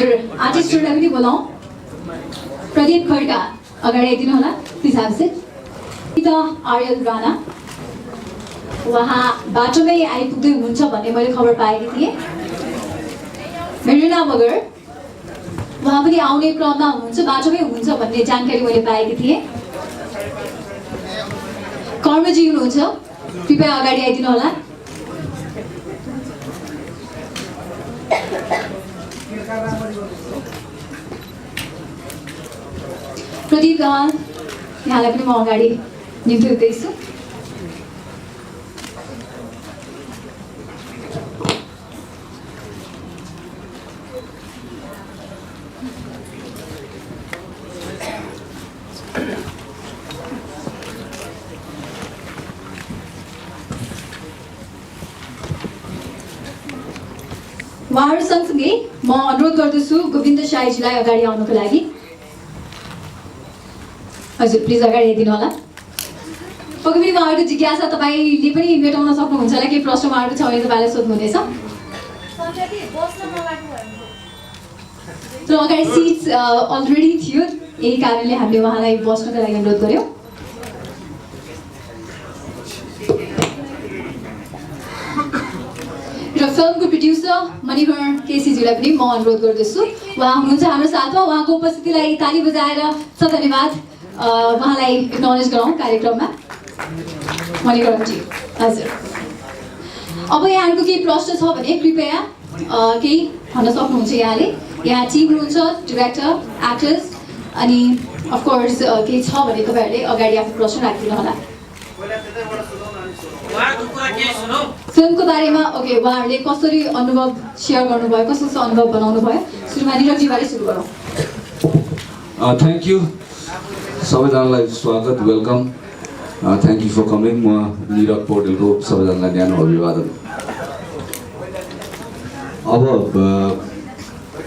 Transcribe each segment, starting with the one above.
हजुर आर्टिस्टहरूलाई पनि बोलाउँ। प्रदीप खड्का अगाडि आइदिनु होला प्लिज ह्याभ सिट। त आर्यल राणा उहाँ बाटोमै आइपुग्दै हुनुहुन्छ भन्ने मैले खबर पाएकी थिएँ। मेरिना मगर उहाँ पनि आउने क्रममा हुनुहुन्छ, बाटोमै हुनुहुन्छ भन्ने जानकारी मैले पाएकी थिएँ। कर्मजी हुनुहुन्छ, कृपया अगाडि आइदिनु होला। प्रदीप गवाल यहाँलाई पनि म अगाडि निम्ति हुँदैछु। उहाँहरू सँगसँगै म अनुरोध गर्दछु गोविन्द साईजीलाई अगाडि आउनको लागि। हजुर प्लिज अगाडि आइदिनु होला। पक्कै पनि उहाँहरूको जिज्ञासा तपाईँले पनि मेटाउन सक्नुहुन्छ होला। केही प्रश्न उहाँहरूको छ भने तपाईँलाई सोध्नुहुनेछ। तर अगाडि सिट्स अलरेडी थियो, यही कारणले हामीले उहाँलाई बस्नको लागि अनुरोध गर्यौँ। र फिल्मको प्रोड्युसर मणिकर्ण केसीजीलाई पनि म अनुरोध गर्दछु, उहाँ हुनुहुन्छ हाम्रो साथमा। उहाँको उपस्थितिलाई ताली बजाएर धन्यवाद उहाँलाई एक्नोलेज गरौँ कार्यक्रममा। मणिकरणजी हजुर, अब यहाँहरूको केही प्रश्न छ भने कृपया केही भन्न सक्नुहुन्छ। यहाँले यहाँ टिम हुनुहुन्छ, डिरेक्टर, एक्टर्स, अनि अफकोर्स केही छ भने तपाईँहरूले अगाडि आफ्नो प्रश्न राखिदिनु होला। फिल्मको बारेमा ओके, उहाँहरूले कसरी अनुभव सेयर गर्नुभयो, कस्तो अनुभव बनाउनु भयो, सुरुमा निरजीबाटै सुरु गरौँ। थ्याङ्क यू सबैजनालाई स्वागत, welcome, thank you for coming. म निरज पौडेलको सबैजनालाई न्यानो अभिवादन। अब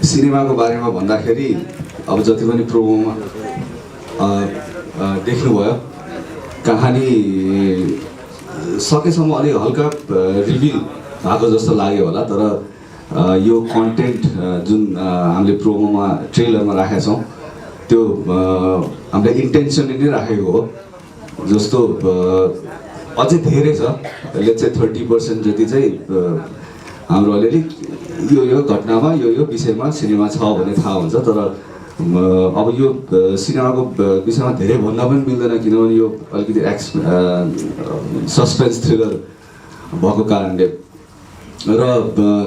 सिनेमाको बारेमा भन्दाखेरि अब जति पनि प्रोमोमा देख्नुभयो, कहानी सकेसम्म अलि हल्का रिभिल भएको जस्तो लाग्यो होला। तर यो कन्टेन्ट जुन हामीले प्रोमोमा ट्रेलरमा राखेका छौँ त्यो हामीले इन्टेन्सनली नै राखेको हो। जस्तो अझै धेरै छ, लेट्स से 30% जति चाहिँ हाम्रो अलिअलि यो घटनामा यो विषयमा सिनेमा छ भने थाहा हुन्छ। तर अब यो सिनेमाको विषयमा धेरै भन्न पनि मिल्दैन, किनभने यो अलिकति सस्पेन्स थ्रिलर भएको कारणले। र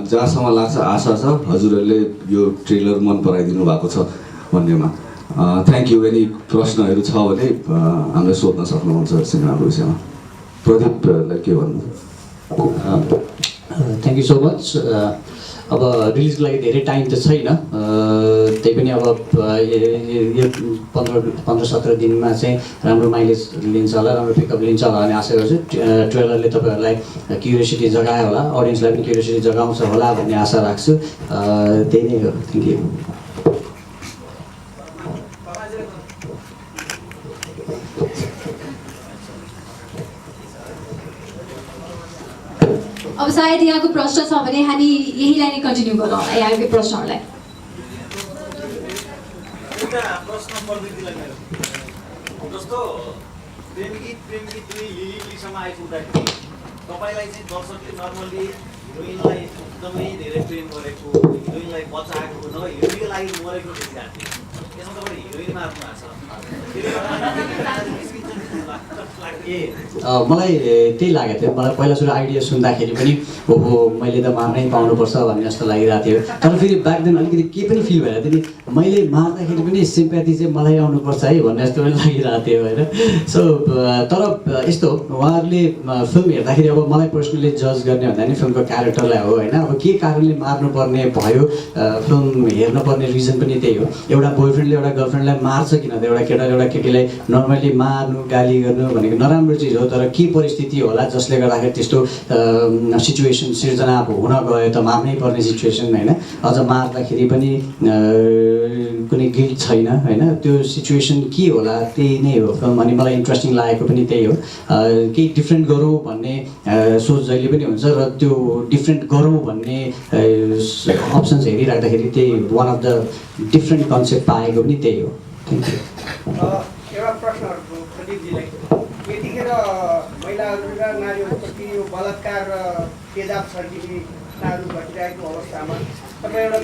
जहाँसम्म लाग्छ आशा छ हजुरहरूले यो ट्रेलर मन पराइदिनु भएको छ भन्नेमा। Thank you. यदि प्रश्नहरू छ भने हामीलाई सोध्न सक्नुहुन्छ सिनेमाको विषयमा। प्रदीपलाई के भन्नु? Thank you so much. अब रिलिजको लागि धेरै टाइम त छैन, त्यही पनि अब यो 15-17 दिनमा चाहिँ राम्रो माइलेज लिन्छ होला, राम्रो पिकअप लिन्छ होला भन्ने आशा गर्छु। ट्रेलरले तपाईँहरूलाई क्युरियोसिटी जगायो होला, अडियन्सलाई पनि क्युरियोसिटी जगाउँछ होला भन्ने आशा राख्छु। त्यही नै हो। Thank you. अब सायद यहाँको प्रश्न छ भने हामी यहीलाई नै कन्टिन्यू गरौँ यहाँको प्रश्नहरूलाई। प्रश्न प्रवृत्तिलाई मेरो जस्तो प्रेम गीत दुई लिलीसम्म आइपुग्दाखेरि तपाईँलाई चाहिँ दर्शकले नर्मली हिरोइनलाई एकदमै धेरै प्रेम गरेको, हिरोइनलाई बचाएको, नभए हिरोइनको लागि मरेको देखिरहेको थियो। त्यसमा तपाईँले हिरोइन मार्नु भएको छ। मलाई त्यही लागेको थियो। मलाई पहिला सुरु आइडिया सुन्दाखेरि पनि ओहो मैले त मार्नै पाउनुपर्छ भन्ने जस्तो लागिरहेको थियो। तर फेरि ब्याक देन अलिकति के पनि फिल भइरहेको थियो नि, मैले मार्दाखेरि पनि सिम्प्याथी चाहिँ मलाई आउनुपर्छ है भन्ने जस्तो पनि लागिरहेको थियो होइन। सो तर यस्तो उहाँहरूले फिल्म हेर्दाखेरि अब मलाई पर्सनली जज गर्ने भन्दा नि फिल्मको क्यारेक्टरलाई हो होइन। अब के कारणले मार्नुपर्ने भयो, फिल्म हेर्नुपर्ने रिजन पनि त्यही हो। एउटा बोयफ्रेन्डले एउटा गर्लफ्रेन्डलाई मार्छ किन त? एउटा केटाले एउटा केटीलाई नर्मली मार्नु, गाली गर्नु भनेको नराम्रो चिज हो, तर के परिस्थिति होला जसले गर्दाखेरि त्यस्तो सिचुएसन सिर्जना अब हुन गयो त मार्नै पर्ने सिचुएसन होइन, अझ मार्दाखेरि पनि कुनै गिल्ट छैन होइन, त्यो सिचुएसन के होला त्यही नै हो फिल्म। अनि मलाई इन्ट्रेस्टिङ लागेको पनि त्यही हो, केही डिफ्रेन्ट गरौँ भन्ने सोच जहिले पनि हुन्छ र त्यो डिफ्रेन्ट गरौँ भन्ने अप्सन्स हेरिराख्दाखेरि त्यही one of the different concept पाएको पनि त्यही हो। Thank you. एउटा प्रश्न प्रदीपजीलाई, यतिखेर महिलाहरू र नारीहरूप्रति यो बलात्कार र तेजाब छर्किने घटनाहरू घटिरहेको अवस्थामा तपाईँ एउटा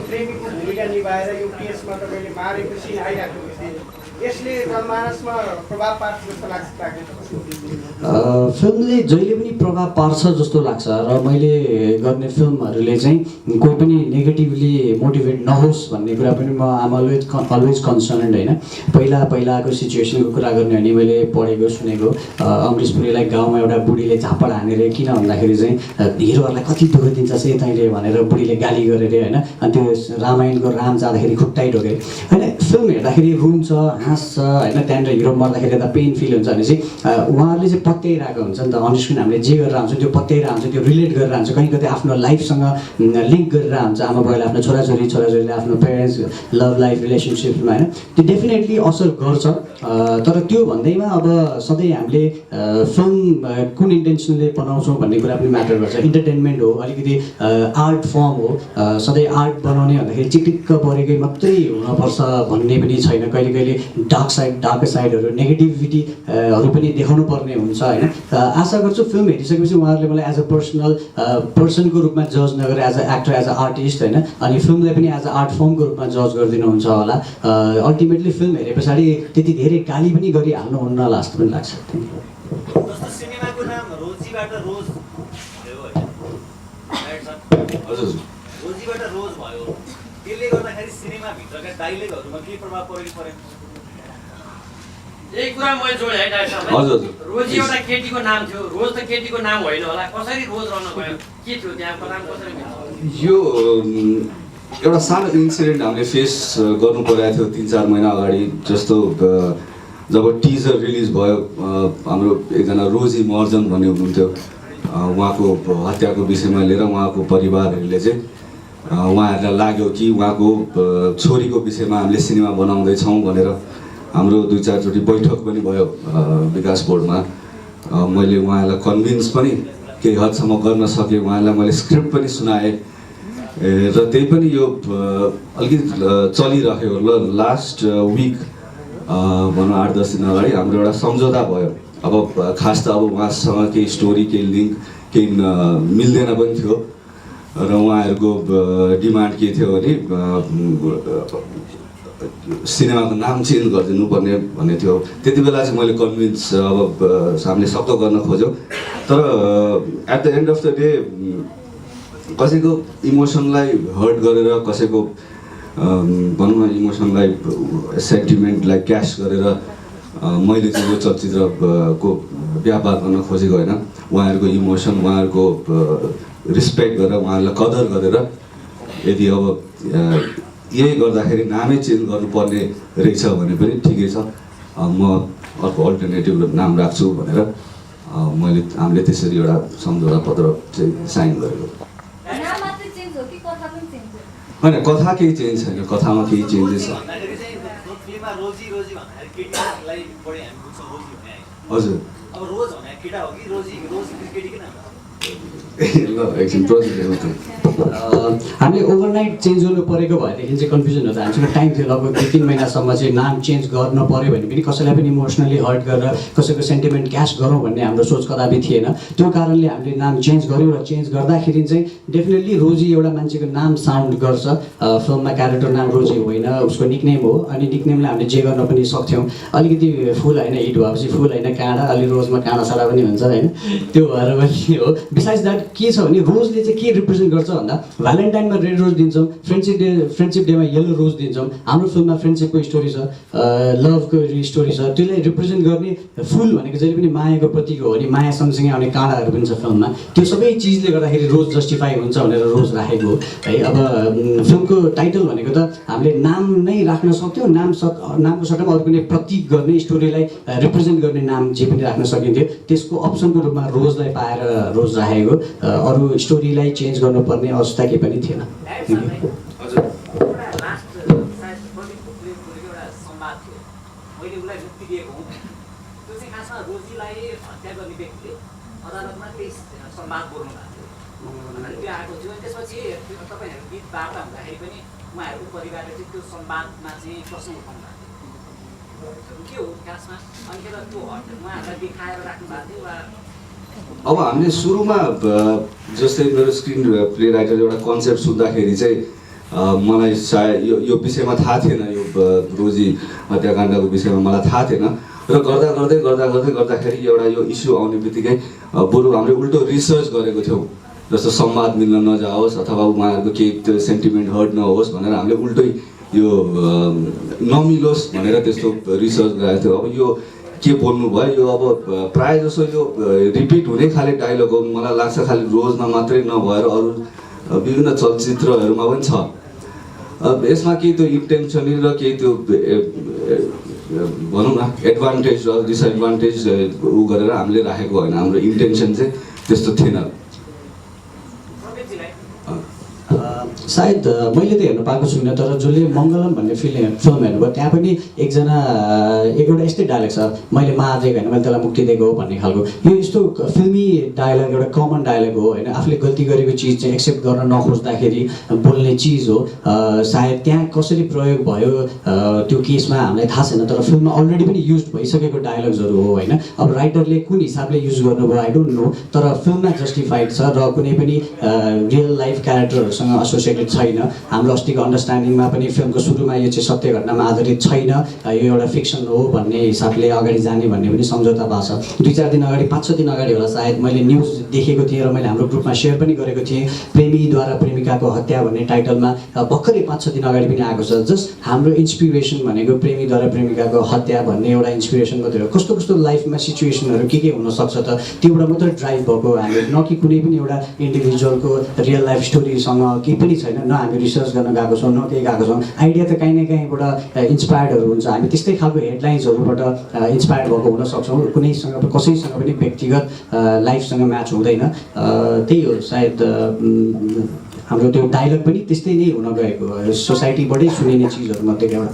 प्रेमीको भूमिका निभाएर यो केसमा तपाईँले मारेको सिन आइराखेपछि यसले जनमानसमा प्रभाव पार्छ जस्तो लाग्छ? फिल्मले जहिले पनि प्रभाव पार्छ जस्तो लाग्छ र मैले गर्ने फिल्महरूले चाहिँ कोही पनि नेगेटिभली मोटिभेट नहोस् भन्ने कुरा पनि म आम अलवेज कन्सर्न्ड होइन। पहिलाको सिचुएसनको कुरा गर्ने भने मैले पढेको सुनेको अमरीश पुरीलाई गाउँमा एउटा बुढीले झापड हानेर किन भन्दाखेरि चाहिँ हिरोहरूलाई कति दुःख दिन्छ से तैँले भनेर बुढीले गाली गरेर होइन, अनि त्यो रामायणको राम जाँदाखेरि खुट्टाइ ढोके होइन। फिल्म हेर्दाखेरि रुन्छ हाँस्छ होइन, त्यहाँनिर हिरो मर्दाखेरि यता पेन फिल हुन्छ भने चाहिँ उहाँहरूले चाहिँ पत्याइरहेको हुन्छ नि त, अनस्क्रिन हामीले जे गरेर हुन्छ त्यो पत्याइरहेको हुन्छ, त्यो रिलेट गरेर हुन्छ, कहीँ कतै आफ्नो लाइफसँग लिङ्क गरेर हुन्छ। आमा बाउले आफ्नो छोराछोरीले आफ्नो पेरेन्ट्स लभ लाइफ रिलेसनसिपमा होइन, त्यो डेफिनेटली असर गर्छ। तर त्यो भन्दैमा अब सधैँ हामीले फिल्म कुन इन्टेन्सनले बनाउँछौँ भन्ने कुरा पनि म्याटर गर्छ। इन्टरटेनमेन्ट हो, अलिकति आर्ट फर्म हो, सधैँ आर्ट बनाउने भन्दाखेरि चिटिक्क परेकै मात्रै हुनुपर्छ भन्ने पनि छैन। कहिले कहिले डार्क साइडहरू नेगेटिभिटीहरू पनि देखाउनु पर्ने हुन्छ होइन। आशा गर्छु फिल्म हेरिसकेपछि उहाँहरूले मलाई एज अ पर्सनको रूपमा जज नगरेर as a actor as a artist होइन, अनि फिल्मलाई पनि एज अ आर्ट फर्मको रूपमा जज गरिदिनुहुन्छ होला। अल्टिमेटली फिल्म हेरे पछाडि त्यति धेरै गाली पनि गरिहाल्नुहुन्न जस्तो पनि लाग्छ। जस्तो सिनेमाको नाम रोजीबाट रोज भयो होइन, हजुर रोजीबाट रोज भयो, त्यसले गर्दाखेरि सिनेमाभित्रका डाइलेगहरूमा के प्रभाव परेन? एक कुरा मैले जोडेँ है डाक्टर साहब। हजुर रोजी एउटा केटीको नाम थियो, रोज त केटीको नाम होइन होला, कसरी रोज रहन गयो, के थियो त्यहाँको नाम कसरी मिल्छ? यो एउटा सानो इन्सिडेन्ट हामीले फेस गर्नु परेको थियो 3-4 महिना अगाडि। जस्तो जब टिजर रिलिज भयो, हाम्रो एकजना रोजी महर्जन भन्ने हुनुहुन्थ्यो, उहाँको हत्याको विषयमा लिएर उहाँको परिवारहरूले चाहिँ उहाँहरूलाई लाग्यो कि उहाँको छोरीको विषयमा हामीले सिनेमा बनाउँदैछौँ भनेर हाम्रो 2-4 चोटि बैठक पनि भयो विकास बोर्डमा। मैले उहाँलाई कन्भिन्स पनि केही हदसम्म गर्न सकेँ, उहाँलाई मैले स्क्रिप्ट पनि सुनाएँ र त्यही पनि यो अलिकति चलिरह्यो। ल लास्ट विक भनौँ 8-10 दिन अगाडि हाम्रो एउटा सम्झौता भयो। अब खास त अब उहाँसँग केही स्टोरी केही लिङ्क केही मिल्दैन पनि थियो र उहाँहरूको डिमान्ड के थियो भने सिनेमाको नाम चेन्ज गरिदिनु पर्ने भन्ने थियो। त्यति बेला चाहिँ मैले कन्भिन्स अब हामीले सक्दो गर्न खोज्यौँ, तर at the end of the day कसैको इमोसनलाई हर्ट गरेर, कसैको भनौँ न इमोसनलाई सेन्टिमेन्टलाई क्यास गरेर मैले चाहिँ यो चलचित्रको व्यापार गर्न खोजेको होइन। उहाँहरूको इमोसन, उहाँहरूको रिस्पेक्ट गरेर, उहाँहरूलाई कदर गरेर यदि अब यही गर्दाखेरि नामै चेन्ज गर्नुपर्ने रहेछ भने पनि ठिकै छ, म अर्को अल्टरनेटिभ नाम राख्छु भनेर हामीले त्यसरी एउटा सम्झौता पत्र चाहिँ साइन गरेको। होइन, कथा केही चेन्ज छैन, कथामा केही चेन्जेस छ। हजुर अब रोज भने केटा हो कि रोज केटीकै नाम? ल एकछिन प्रोजेक्ट हामीले ओभरनाइट चेन्ज गर्नु परेको भएदेखि चाहिँ कन्फ्युजन हुन्छ। हामीसँग टाइम थियो, लगभग 2-3 महिनासम्म चाहिँ नाम चेन्ज गर्न पऱ्यो भने पनि कसैलाई पनि इमोसनली हर्ट गरेर कसैको सेन्टिमेन्ट क्यास गरौँ भन्ने हाम्रो सोच कदापि थिएन। त्यो कारणले हामीले नाम चेन्ज गऱ्यौँ र चेन्ज गर्दाखेरि चाहिँ डेफिनेटली रोजी एउटा मान्छेको नाम साउन्ड गर्छ। फिल्ममा क्यारेक्टर नाम रोजी होइन, उसको निकनेम हो, अनि निकनेमलाई हामीले जे गर्न पनि सक्थ्यौँ। अलिकति फुल होइन हिट भएपछि फुल होइन काँडा, अलि रोजमा काँडा साडा पनि हुन्छ होइन, त्यो भएर पनि हो बिसाइड्स द्याट के छ भने रोजले चाहिँ के रिप्रेजेन्ट गर्छ भन्दा भ्यालेन्टाइनमा रेड रोज दिन्छौँ, फ्रेन्डसिप डेमा येल्लो रोज दिन्छौँ। हाम्रो फिल्ममा फ्रेन्डसिपको स्टोरी छ, लभको स्टोरी छ, त्यसलाई रिप्रेजेन्ट गर्ने फुल भनेको जहिले पनि मायाको प्रतीक हो अनि माया सँगसँगै आउने काँडाहरू पनि छ फिल्ममा। त्यो सबै चिजले गर्दाखेरि रोज जस्टिफाई हुन्छ भनेर रोज राखेको हो है। अब फिल्मको टाइटल भनेको त हामीले नाम नै राख्न सक्थ्यौँ, नामको सट्टामा अरू कुनै प्रतीक गर्ने, स्टोरीलाई रिप्रेजेन्ट गर्ने नाम जे पनि राख्न सकिन्थ्यो। त्यसको अप्सनको रूपमा रोजलाई पाएर रोज राखेको, अरू स्टोरीलाई चेन्ज गर्नुपर्ने अवस्था केही पनि थिएन। हजुर एउटा लास्ट सायद प्रदीपको एउटा संवाद थियो, मैले उसलाई मुक्ति दिएको हुँ, त्यो चाहिँ खासमा रोजीलाई हत्या गर्ने व्यक्तिले अदालतमा त्यही संवाद बोल्नु भएको थियो अनि त्यो आएको थियो। त्यसपछि तपाईँहरू गीत वार्ता हुँदाखेरि पनि उहाँहरूको परिवारले चाहिँ त्यो संवादमा चाहिँ प्रश्न उठाउनु भएको थियो, के हो खासमा? अनि त्यो उहाँहरूलाई देखाएर राख्नु भएको थियो वा? अब हामीले सुरुमा जस्तै मेरो स्क्रिन प्ले राइटर एउटा कन्सेप्ट सुन्दाखेरि चाहिँ मलाई सायद यो विषयमा थाहा थिएन, यो रोजी हत्याकाण्डको विषयमा मलाई थाहा थिएन र गर्दाखेरि एउटा यो इस्यु आउने बित्तिकै बरु हामीले उल्टो रिसर्च गरेको थियौँ, जस्तो संवाद मिल्न नजाओस् अथवा उहाँहरूको केही त्यो सेन्टिमेन्ट हर्ट नहोस् भनेर हामीले उल्टै यो नमिलोस् भनेर त्यस्तो रिसर्च गरेको थियो। अब यो के बोल्नु भयो, यो अब प्रायः जसो यो रिपिट हुने खाले डायलग हो, मलाई लाग्छ खालि रोजमा मात्रै नभएर अरू विभिन्न चलचित्रहरूमा पनि छ। यसमा केही त्यो इन्टेन्सनली र केही त्यो भनौँ न एडभान्टेज र डिसएडभान्टेज ऊ गरेर हामीले राखेको होइन, हाम्रो इन्टेन्सन चाहिँ त्यस्तो थिएन। सायद मैले त हेर्नु पाएको छुइनँ, तर जसले मङ्गलम भन्ने फिल्म हेर्नुभयो त्यहाँ पनि एउटा यस्तै डायलग छ, मैले मारिदिएको होइन मैले त्यसलाई मुक्ति दिएको हो भन्ने खालको। यो यस्तो फिल्मी डायलग, एउटा कमन डायलग हो होइन। आफूले गल्ती गरेको चिज चाहिँ एक्सेप्ट गर्न नखोज्दाखेरि बोल्ने चिज हो। सायद त्यहाँ कसरी प्रयोग भयो त्यो केसमा हामीलाई थाहा छैन, तर फिल्ममा अलरेडी पनि युज भइसकेको डायलग्सहरू हो होइन। अब राइटरले कुन हिसाबले युज गर्नुभयो आई डोन्ट नो, तर फिल्ममा जस्टिफाइड छ र कुनै पनि रियल लाइफ क्यारेक्टरहरूसँग एसोसिएटेड छैन। हाम्रो अस्तिको अन्डरस्ट्यान्डिङमा पनि फिल्मको सुरुमा यो चाहिँ सत्य घटनामा आधारित छैन, यो एउटा फिक्सन हो भन्ने हिसाबले अगाडि जाने भन्ने पनि सम्झौता भएको छ। 2-4 दिन अगाडि 5-6 दिन अगाडि होला सायद मैले न्युज देखेको थिएँ र मैले हाम्रो ग्रुपमा सेयर पनि गरेको थिएँ, प्रेमीद्वारा प्रेमिकाको हत्या भन्ने टाइटलमा भर्खरै 5-6 दिन अगाडि पनि आएको छ। जस्ट हाम्रो इन्सपिरेसन भनेको प्रेमीद्वारा प्रेमिकाको हत्या भन्ने एउटा इन्सपिरेसन मात्रै हो। कस्तो कस्तो लाइफमा सिचुएसनहरू के हुनसक्छ त त्योबाट मात्रै ड्राइभ भएको हामी, न कि कुनै पनि एउटा इन्डिभिजुअलको रियल लाइफ स्टोरीसँग केही पनि छैन, न हामी रिसर्च गर्न गएको छौँ न केही गएको छौँ। आइडिया त काहीँ न काहीँबाट इन्सपायर्डहरू हुन्छ, हामी त्यस्तै खालको हेडलाइन्सहरूबाट इन्सपायर्ड भएको हुनसक्छौँ, कसैसँग पनि व्यक्तिगत लाइफसँग म्याच हुँदैन। त्यही हो सायद हाम्रो त्यो डायलग पनि त्यस्तै नै हुन गएको, सोसाइटीबाटै सुनिने चिजहरूमध्ये एउटा।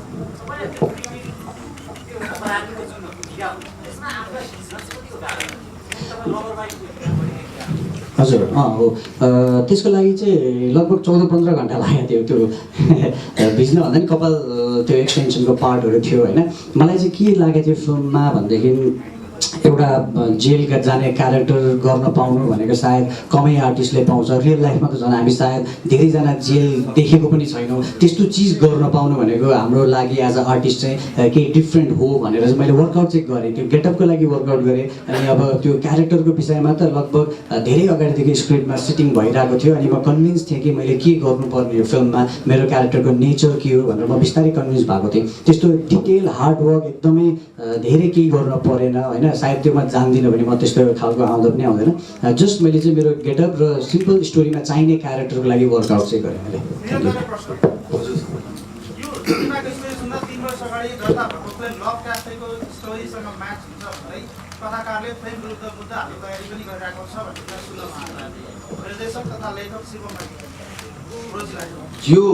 हजुर हो, त्यसको लागि चाहिँ लगभग 14-15 घन्टा लागेको थियो त्यो भिज्न भन्दा नि कपाल त्यो एक्सटेन्सनको पार्टहरू थियो होइन। मलाई चाहिँ के लागेको थियो फिल्ममा भनेदेखि एउटा जेलका जाने क्यारेक्टर गर्न पाउनु भनेको सायद कमै आर्टिस्टले पाउँछ, रियल लाइफमा त झन् हामी सायद धेरैजना जेल देखेको पनि छैनौँ। त्यस्तो चिज गर्न पाउनु भनेको हाम्रो लागि एज अ आर्टिस्ट चाहिँ केही डिफ्रेन्ट हो भनेर चाहिँ मैले वर्कआउट चाहिँ गरेँ, त्यो गेटअपको लागि वर्कआउट गरेँ। अनि अब त्यो क्यारेक्टरको विषयमा त लगभग धेरै अगाडिदेखि स्क्रिप्टमा सिटिङ भइरहेको थियो अनि म कन्भिन्स थिएँ कि मैले के गर्नुपर्ने यो फिल्ममा, मेरो क्यारेक्टरको नेचर के हो भनेर म बिस्तारै कन्भिन्स भएको थिएँ। त्यस्तो डिटेल हार्डवर्क एकदमै धेरै केही गर्न परेन होइन। सायद त्यो म जान्दिनँ भने म त्यस्तो खालको आउँदा पनि आउँदैन। जस्ट मैले चाहिँ मेरो गेटअप र सिम्पल स्टोरीमा चाहिने क्यारेक्टरको लागि वर्कआउट चाहिँ गरेँ मैले। यो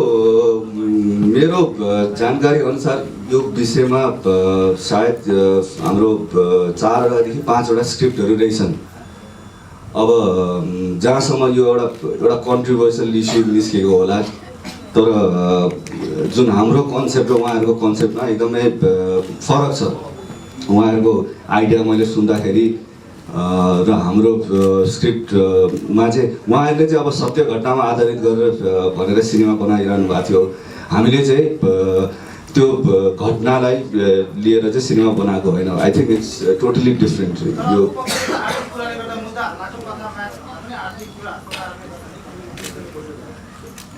मेरो जानकारी अनुसार यो विषयमा सायद हाम्रो 4 देखि 5 स्क्रिप्टहरू रहेछन्। अब जहाँसम्म यो एउटा कन्ट्रोभर्सियल इस्यु निस्केको होला, तर जुन हाम्रो कन्सेप्ट र उहाँहरूको कन्सेप्टमा एकदमै फरक छ। उहाँहरूको आइडिया मैले सुन्दाखेरि र हाम्रो स्क्रिप्टमा चाहिँ उहाँहरूले चाहिँ अब सत्य घटनामा आधारित गरेर भनेर सिनेमा बनाइरहनु भएको थियो। हामीले चाहिँ त्यो घटनालाई लिएर चाहिँ सिनेमा बनाएको होइन। I think it's totally different. यो नाटक कथा म्याच पनि आर्थिक कुराहरूको कारणले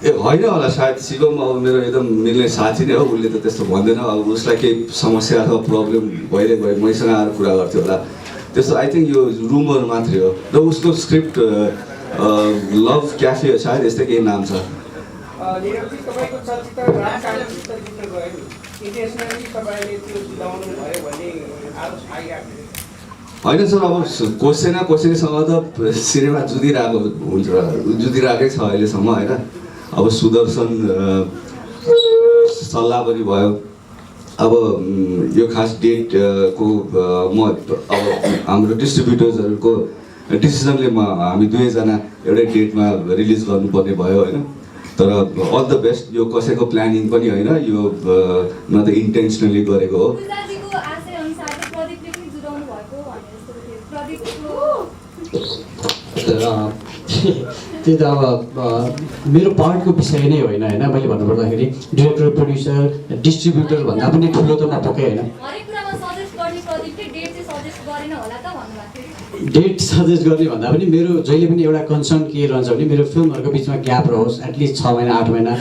ए होइन होला सायद शिवम अब मेरो एकदम मिल्ने साथी नै हो, उसले त त्यस्तो भन्दैन। अब उसलाई केही समस्या अथवा प्रब्लम भइरहेको भए मैसँग आएर कुरा गर्थ्यो होला, त्यस्तो आई थिङ्क यो रुमर मात्रै हो। र उसको स्क्रिप्ट लभ क्याफे सायद यस्तै केही नाम छ। निरवजी तपाईँको चलचित्र राजकारण चलचित्र गयो नि, इन्टेन्सनली तपाईँले त्यो जिताउनु भयो भन्ने आरोप आइरहेको थियो। होइन सर, अब कोसेसँग त सिनेमा जुधिरहेको हुन्छ, जुधिरहेकै छ अहिलेसम्म होइन। अब सुदर्शन सल्लाह पनि भयो। अब यो खास डेट को म अब हाम्रो डिस्ट्रिब्युटर्सहरूको डिसिजनले हामी दुवैजना एउटै डेटमा रिलिज गर्नुपर्ने भयो होइन। तर अल द बेस्ट, यो कसैको प्लानिङ पनि होइन, यो न त इन्टेन्सनली गरेको हो। त्यो त अब मेरो पार्टको विषय नै होइन होइन। मैले भन्नुपर्दाखेरि डिरेक्टर, प्रोड्युसर, डिस्ट्रिब्युटर भन्दा पनि ठुलो त म पक्कै होइन। डेट सजेस्ट गर्ने भन्दा पनि मेरो जहिले पनि एउटा कन्सर्न के रहन्छ भने मेरो फिल्महरूको बिचमा ग्याप रहोस्, एटलिस्ट 6 महिना 8 महिना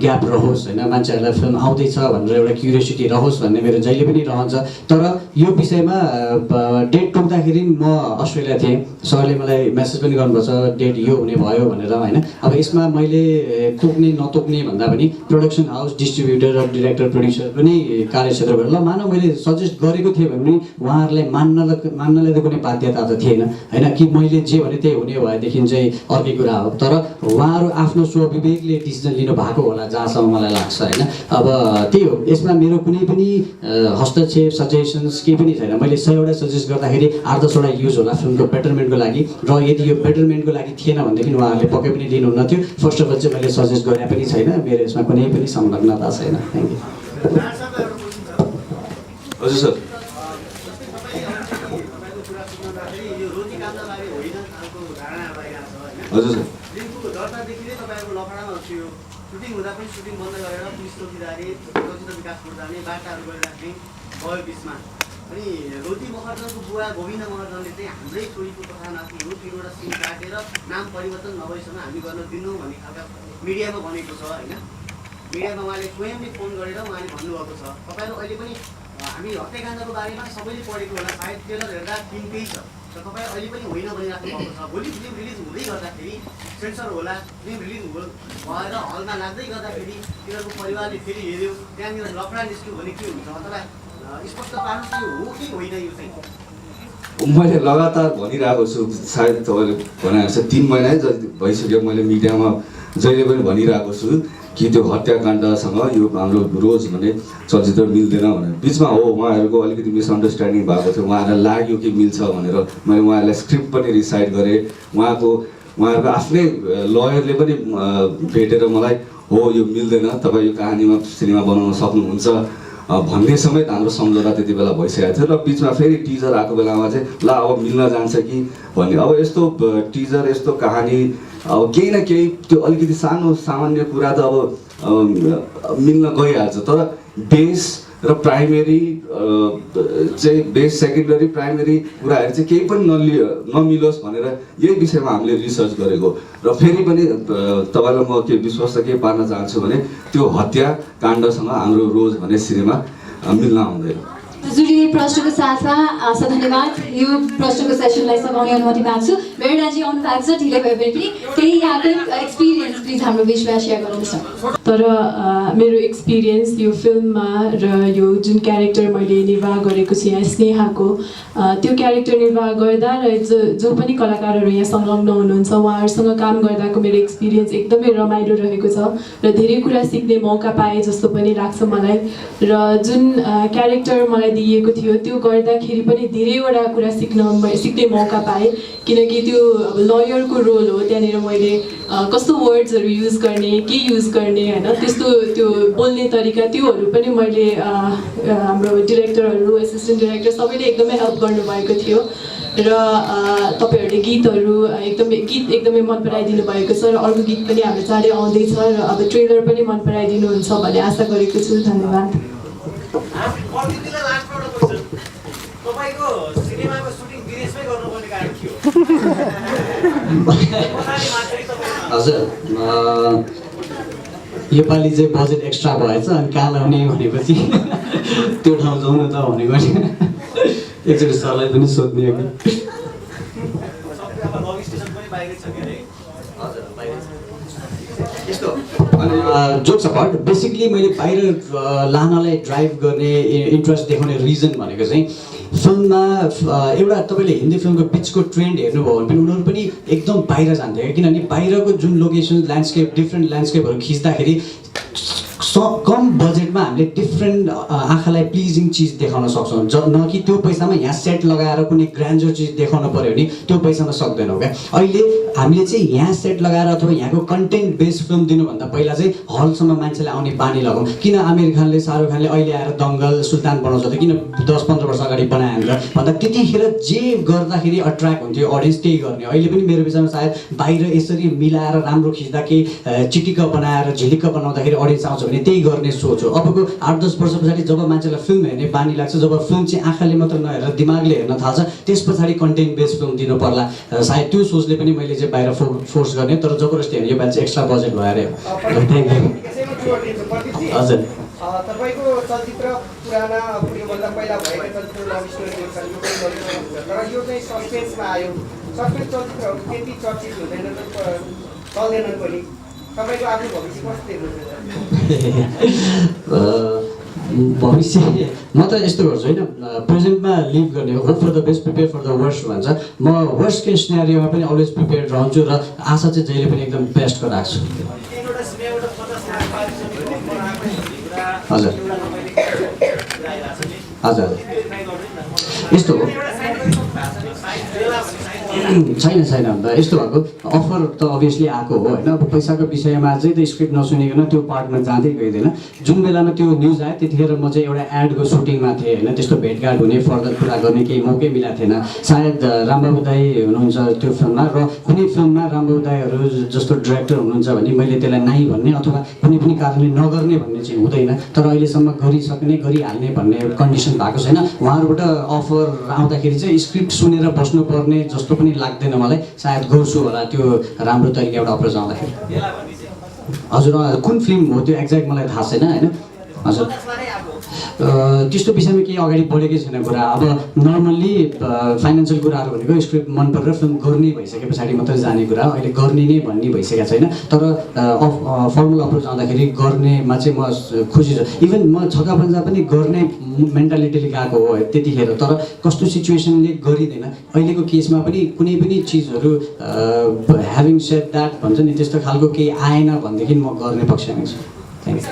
ग्याप रहोस् होइन। मान्छेहरूलाई फिल्म आउँदैछ भनेर एउटा क्युरियोसिटी रहोस् भन्ने मेरो जहिले पनि रहन्छ। तर यो विषयमा डेट तोक्दाखेरि म अस्ट्रेलिया थिएँ, सरले मलाई मेसेज पनि गर्नुपर्छ डेट यो हुने भयो भनेर होइन। अब यसमा मैले तोक्ने नतोक्ने भन्दा पनि प्रोडक्सन हाउस, डिस्ट्रिब्युटर र डिरेक्टर, प्रोड्युसर पनि कार्यक्षेत्रबाट ल मानव मैले सजेस्ट गरेको थिएँ भने उहाँहरूलाई मान्नलाई त कुनै बाध्यता त थिएन होइन। कि मैले जे भने त्यही हुने भएदेखि चाहिँ अर्कै कुरा हो। तर उहाँहरू आफ्नो स्वविवेकले डिसिजन लिनु भएको होला जहाँसम्म मलाई लाग्छ होइन। अब त्यही हो, यसमा मेरो कुनै पनि हस्तक्षेप, सजेसन्स केही पनि छैन। मैले 100वटा सजेस्ट गर्दाखेरि 8-10वटा युज होला फिल्मको बेटरमेन्टको लागि। र यदि यो बेटरमेन्टको लागि थिएन भनेदेखि उहाँहरूले पक्कै पनि लिनुहुन्न थियो। फर्स्ट अफ अल चाहिँ मैले सजेस्ट गरे पनि छैन, मेरो यसमा कुनै पनि संलग्नता छैन। Thank you. हजुर सर। हजुर सर। फिल्मको दर्तादेखि नै तपाईँहरूको लफडामा थियो, सुटिङ हुँदा पनि सुटिङ बन्द गरेर पुलिस चौकीदारी, चलचित्र विकास जाने बाटाहरू गरिराख्ने भयो बिचमा। अनि रोटी महर्जनको बुवा गोविन्द महर्जनले चाहिँ हाम्रै छोरीको कथामाथि हो 3वटा सिन काटेर नाम परिवर्तन नभएसम्म हामी गर्न दिन्नौँ भन्ने खालका मिडियामा भनेको छ होइन। मिडियामा उहाँले स्वयंले फोन गरेर उहाँले भन्नुभएको छ। तपाईँहरू अहिले पनि हामी हत्याकाण्डको बारेमा सबैले पढेको होला, सायद ट्रेलर हेर्दा फिल्म त्यही छ। र तपाईँ अहिले पनि होइन भनिराख्नु भएको छ। भोलि फिल्म रिलिज हुँदै गर्दाखेरि सेन्सर होला, फिल्म रिलिज भएर हलमा लाग्दै गर्दाखेरि तिनीहरूको परिवारले फेरि हेऱ्यो, त्यहाँनिर लफडा निस्क्यो भने के हुन्छ? अथवा स्पष्ट पार्नुहोस् कि हो कि होइन यो चाहिँ? मैले लगातार भनिरहेको छु, सायद तपाईँले भनेको छ 3 महिना जति भइसक्यो मैले मिडियामा जहिले पनि भनिरहेको छु कि त्यो हत्याकाण्डसँग यो हाम्रो रोज भन्ने चलचित्र मिल्दैन भनेर। बिचमा हो उहाँहरूको अलिकति मिसअन्डरस्ट्यान्डिङ भएको थियो, उहाँहरूलाई लाग्यो कि मिल्छ भनेर मैले उहाँहरूलाई स्क्रिप्ट पनि रिसाइड गरेँ। उहाँहरूको आफ्नै लयरले पनि भेटेर मलाई हो यो मिल्दैन, तपाईँ यो कहानीमा सिनेमा बनाउन सक्नुहुन्छ भन्ने समेत हाम्रो सम्झौता त्यति बेला भइसकेको थियो। र बिचमा फेरि टिजर आएको बेलामा चाहिँ ल अब मिल्न जान्छ कि भन्ने। अब यस्तो टिजर, यस्तो कहानी, अब केही न केही त्यो अलिकति सानो सामान्य कुरा त अब मिल्न गइहाल्छ। तर बेस र प्राइमेरी चाहिँ बेस, सेकेन्डरी, प्राइमेरी कुराहरू चाहिँ केही पनि नमिलोस् भनेर यही विषयमा हामीले रिसर्च गरेको। र फेरि पनि तपाईँलाई म के विश्वास के पार्न चाहन्छु भने त्यो हत्याकाण्डसँग हाम्रो रोज भन्ने सिनेमा मिल्न आउँदैन। हजुर, यही प्रश्नको साथमा धन्यवाद। यो प्रश्नको सेसनलाई सघाउने अनुमति माग्छु। मेहराजी आउनु भएको छ, ढिलो भयो भने पनि केही यहाँको एक्सपिरियन्स प्लिज हाम्रो बिचमा सेयर गर्नुहोस् न। तर मेरो एक्सपिरियन्स यो फिल्ममा र यो जुन क्यारेक्टर मैले निर्वाह गरेको छु यहाँ स्नेहाको, त्यो क्यारेक्टर निर्वाह गर्दा र जो पनि कलाकारहरू यहाँ संलग्न हुनुहुन्छ उहाँहरूसँग काम गर्दाको मेरो एक्सपिरियन्स एकदमै रमाइलो रहेको छ र धेरै कुरा सिक्ने मौका पाएँ जस्तो पनि लाग्छ मलाई। र जुन क्यारेक्टर मलाई दिइएको थियो त्यो गर्दाखेरि पनि धेरैवटा कुरा सिक्ने मौका पाएँ, किनकि त्यो अब लयरको रोल हो। त्यहाँनिर मैले कस्तो वर्ड्सहरू युज गर्ने, के युज गर्ने होइन, त्यस्तो त्यो बोल्ने तरिका त्योहरू पनि मैले हाम्रो डिरेक्टरहरू, एसिस्टेन्ट डिरेक्टर सबैले एकदमै हेल्प गर्नुभएको थियो। र तपाईँहरूले गीत एकदमै मन पराइदिनु भएको छ र अर्को गीत पनि हाम्रो चाँडै आउँदैछ र अब ट्रेलर पनि मन पराइदिनुहुन्छ भन्ने आशा गरेको छु। धन्यवाद। तपाईँको सिनेमाको सुटिङ विदेशमै गर्नुपर्ने कारण के हो? हजुर योपालि चाहिँ बजेट एक्स्ट्रा भएछ अनि कहाँ लाउने भनेपछि त्यो ठाउँ जाउँ न त भनेको एकचोटि सरलाई पनि सोध्ने हो कि जोक्स अपार्ट बेसिकली मैले बाहिर लानलाई ड्राइभ गर्ने इन्ट्रेस्ट देखाउने रिजन भनेको चाहिँ फिल्ममा एउटा तपाईँले हिन्दी फिल्मको बिचको ट्रेन्ड हेर्नुभयो भने पनि उनीहरू पनि एकदम बाहिर जान्थ्यो क्या किनभने बाहिरको जुन लोकेसन ल्यान्डस्केप डिफ्रेन्ट ल्यान्डस्केपहरू खिच्दाखेरि कम बजेटमा हामीले डिफ्रेन्ट आँखालाई प्लिजिङ चिज देखाउन सक्छौँ न कि त्यो पैसामा यहाँ सेट लगाएर कुनै ग्रान्जर चिज देखाउन पऱ्यो भने त्यो पैसामा सक्दैनौँ क्या अहिले हामीले चाहिँ यहाँ सेट लगाएर अथवा यहाँको कन्टेन्ट बेस्ड फिल्म दिनुभन्दा पहिला चाहिँ हलसम्म मान्छेले आउने बानी लगाउँ किन आमिर खानले शाहरुख खानले अहिले आएर दङ्गल सुल्तान बनाउँछ त किन 10-15 वर्ष अगाडि बनायो त भन्दा त्यतिखेर जे गर्दाखेरि अट्र्याक्ट हुन्थ्यो अडियन्स त्यही गर्ने अहिले पनि मेरो विषयमा सायद बाहिर यसरी मिलाएर राम्रो खिच्दा केही चिटिक्क बनाएर झिलिक्क बनाउँदाखेरि अडियन्स आउँछ भने त्यही गर्ने सोच हो अबको 8-10 वर्ष पछाडि जब मान्छेलाई फिल्म हेर्ने बानी लाग्छ जब फिल्म चाहिँ आँखाले मात्र नहेरेर दिमागले हेर्न थाल्छ त्यस पछाडि कन्टेन्ट बेस्ड फिल्म दिनु पर्ला सायद त्यो सोचले पनि मैले चाहिँ बाहिर फोर्स गर्ने तर जबरजस्ती हेर्ने योपालि चाहिँ एक्स्ट्रा बजेट भएर हजुर तपाईँको चलचित्र पुराना योभन्दा पहिला भएको चलचित्र लभ स्टोरी तर यो चाहिँ सस्पेन्समा आयो सस्पेन्स चलचित्रहरू त्यति चर्चित हुँदैन चल्दैनन् पनि तपाईँको आफ्नो भविष्य कस्तो देख्नुहुन्छ भविष्य म त यस्तो गर्छु होइन प्रेजेन्टमा लिभ गर्ने हो hope for the best prepare for the worst भन्छ म वर्स्ट केस सिनेरियोमा पनि अलवेज प्रिपेयर्ड रहन्छु र आशा चाहिँ जहिले पनि एकदम बेस्टको राख्छु हजुर हजुर यस्तो हो छैन अन्त यस्तो भएको अफर त अभियसली आएको हो होइन अब पैसाको विषयमा चाहिँ त स्क्रिप्ट नसुनिकन त्यो पार्टमा जाँदै गइँदैन जुन बेलामा त्यो न्युज आयो त्यतिखेर म चाहिँ एउटा एडको सुटिङमा थिएँ होइन त्यस्तो भेटघाट हुने फर्दर कुरा गर्ने केही मौकै मिलाएको थिएन सायद रामबाबु दाई हुनुहुन्छ त्यो फिल्ममा र कुनै फिल्ममा रामबाबु दाईहरू जस्तो डिरेक्टर हुनुहुन्छ भने मैले त्यसलाई नाइ भन्ने अथवा कुनै पनि कारणले नगर्ने भन्ने चाहिँ हुँदैन तर अहिलेसम्म गरिसक्ने गरिहाल्ने भन्ने कन्डिसन भएको छैन उहाँहरूबाट अफर आउँदाखेरि चाहिँ स्क्रिप्ट सुनेर बस्नुपर्ने जस्तो पनि लाग्दैन मलाई सायद गर्छु होला त्यो राम्रो तरिकाबाट अप्रोच आउँदाखेरि हजुर कुन फिल्म हो त्यो एक्ज्याक्ट मलाई थाहा छैन होइन हजुर त्यस्तो विषयमा केही अगाडि बढेकै छैन कुरा अब नर्मल्ली फाइनेन्सियल कुराहरू भनेको स्क्रिप्ट मन परेर फिल्म गर्ने भइसके पछाडि मात्रै जाने कुरा अहिले गर्ने नै भन्ने भइसकेको छैन तर फर्मुला अप्रोच आउँदाखेरि गर्नेमा चाहिँ म खुसी छु इभन म छक्का पन्जा पनि गर्ने मेन्टालिटीले गएको हो त्यतिखेर तर कस्तो सिचुएसनले गरिँदैन अहिलेको केसमा पनि कुनै पनि चिजहरू ह्याभिङ सेड द्याट भन्छ नि त्यस्तो खालको केही आएन भनेदेखि म गर्ने पक्षमा छु थ्याङ्क यू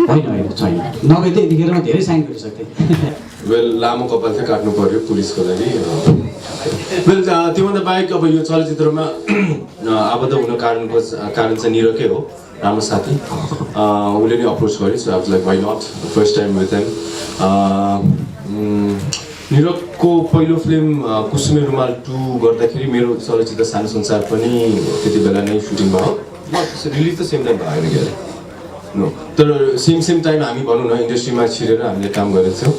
होइन छैन नभए त यतिखेर म धेरै साइन गरिसक्थेँ वेल लामो कपाल चाहिँ काट्नु पर्यो पुलिसको लागि वेल त्योभन्दा बाहेक अब यो चलचित्रमा आबद्ध हुन कारण चाहिँ निरकै हो राम्रो साथी उसले नै अप्रोच गर्यो so I was like why not first time with him निरकको पहिलो फिल्म कुसुमे रुमाल 2 गर्दाखेरि मेरो चलचित्र सानो संसार पनि त्यति बेला नै सुटिङ भयो रिलिज त सेम टाइम भएन क्या नो तर सेम टाइम हामी भनौँ न इन्डस्ट्रीमा छिरेर हामीले काम गरेको थियौँ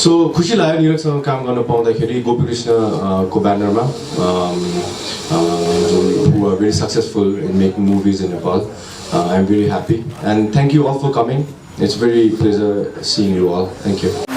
सो खुसी लाग्यो निरकसँग काम गर्न पाउँदाखेरि गोपीकृष्णको ब्यानरमा who are very successful in making movies in Nepal. I'm very happy and thank you all for coming. It's very pleasure seeing you all. Thank you.